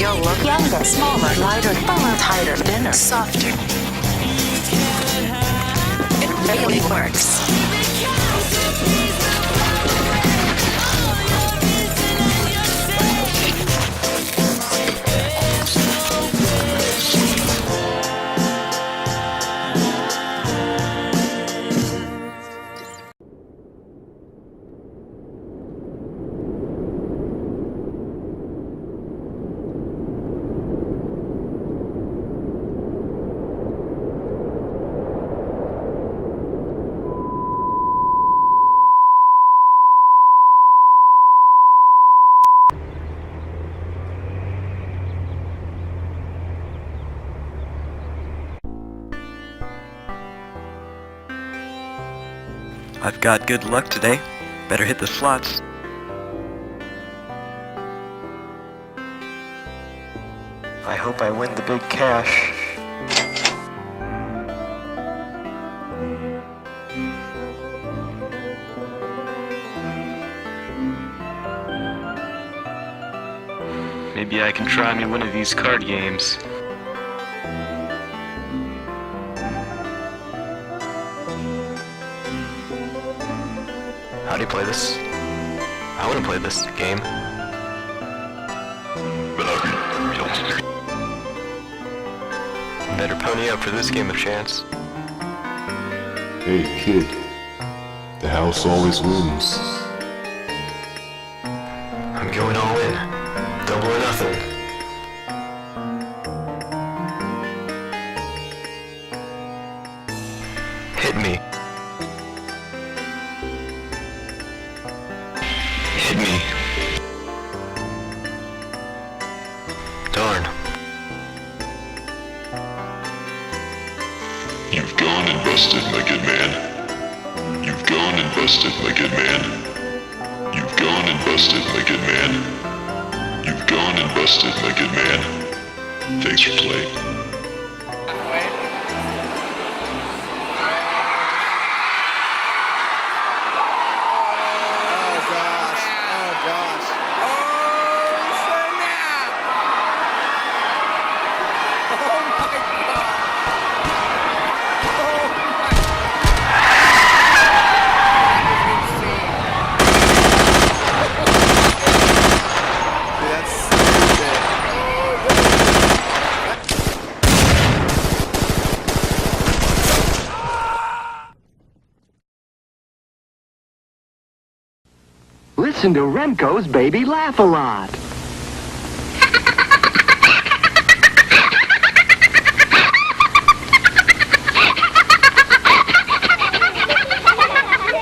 You'll look younger, smaller, lighter, fuller, tighter, thinner, softer. It really works. I've got good luck today. Better hit the slots. I hope I win the big cash. Maybe I can try me one of these card games. How do you play this? I want to play this game. Better pony up for this game of chance. Hey kid, the house always wins. I'm going all in. Double or nothing. Hit me. Hit me. Darn. You've gone and busted, my good man. You've gone and busted, my good man. You've gone and busted, my good man. You've gone and busted, my good man. Thanks for playing. Listen to Remco's Baby Laugh a Lot.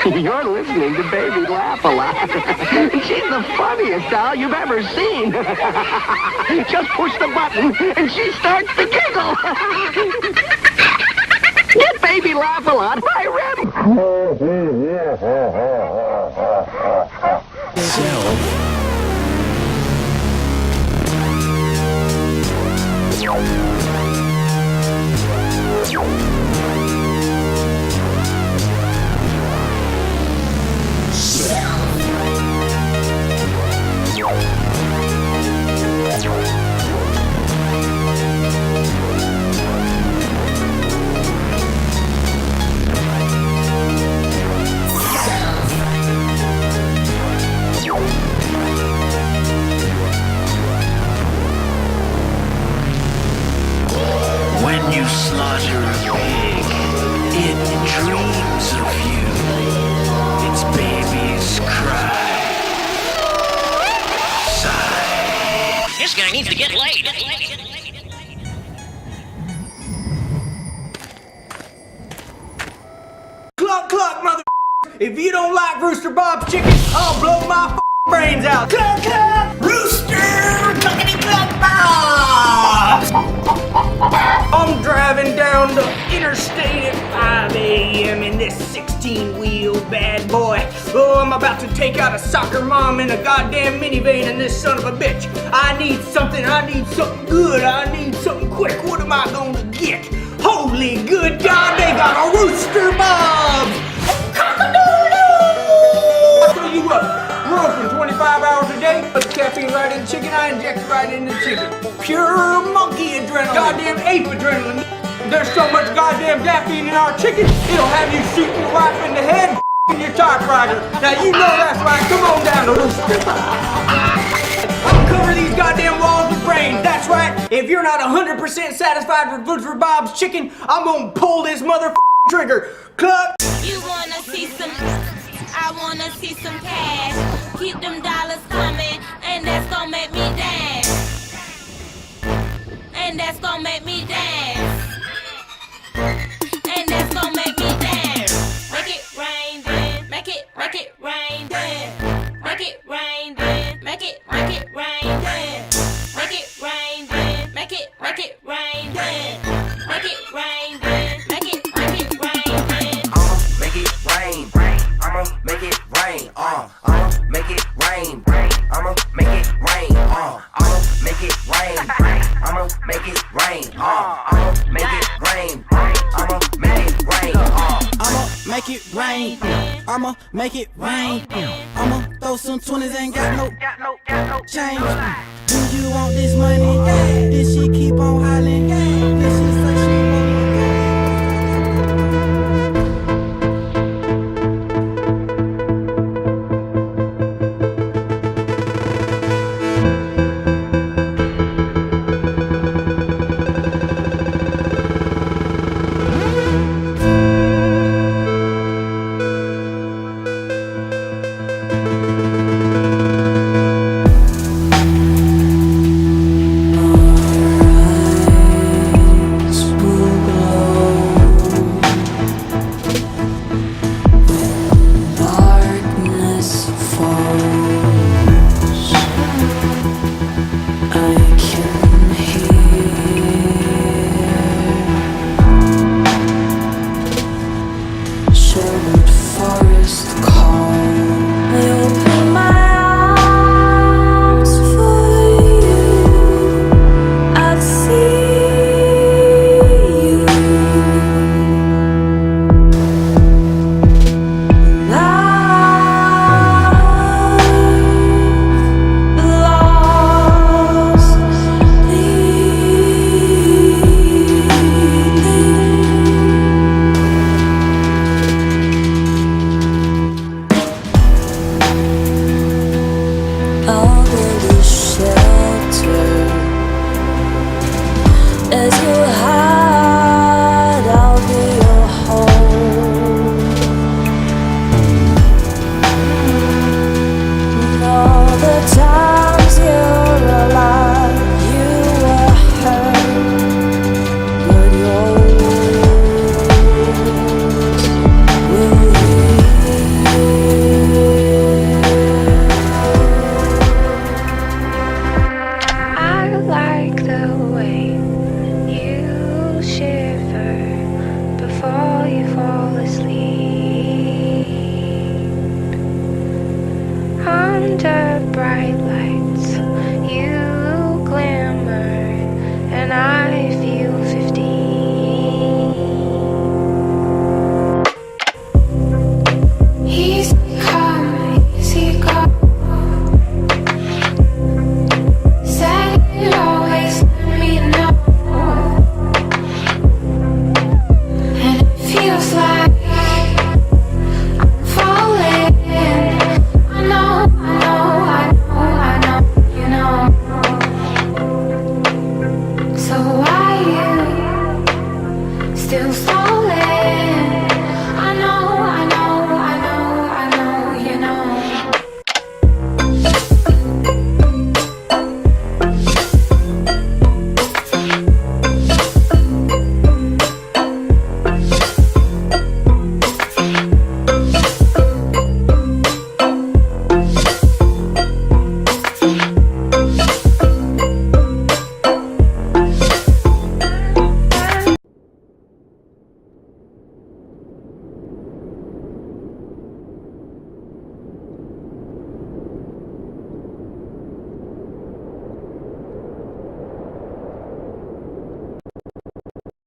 You're listening to Baby Laugh a Lot. She's the funniest doll you've ever seen. Just push the button and she starts to giggle. Get Baby Laugh a Lot by Rem. When you slaughter a pig, it dreams of you. Its babies cry, sigh. This guy needs to get laid. Cluck, cluck, mother. If you don't like Rooster Bob's chicken, I'll blow my brains out. Cluck, cluck, Rooster, cluckety cluck, Bob. I'm driving down the interstate at 5 a.m. in this 16-wheel bad boy. Oh, I'm about to take out a soccer mom in a goddamn minivan and this son of a bitch. I need something good, I need something quick. What am I gonna get? Holy good God, they got a Rooster Bob's! Cock-a-doodle! I'll tell you what, we're open 25 hours a day, but caffeine right in the chicken, I inject it right in the chicken. Pure monkey adrenaline. Goddamn ape adrenaline. There's so much goddamn caffeine in our chicken, it'll have you shoot your wife in the head and your typewriter. Now you know that's right. Come on down to Rooster. I'll cover these goddamn walls with brains. That's right. If you're not 100% satisfied with Rooster Bob's chicken, I'm gonna pull this motherfucking trigger. Cluck. You wanna see some, I wanna see some cash. Keep them dollars coming, and that's gonna make me dance. And that's gonna make me dance. And that's gonna make me dance. Make it rain, then. Make it rain, then. Make it rain, then. Make it rain, then. Make it rain, then. Make it rain, then. Make it rain, then. Make it rain, then. I'ma make it rain. I'ma make it rain. I'ma make it rain. I'ma make it rain. I'ma make it rain. I'ma make it rain. I'ma make it rain. I'ma make it rain. I'ma make it rain. I'ma make it rain. I'ma throw some 20s, ain't got no change. Do you want this money? Did she keep on hollering? Did she say she Darkness falls. I can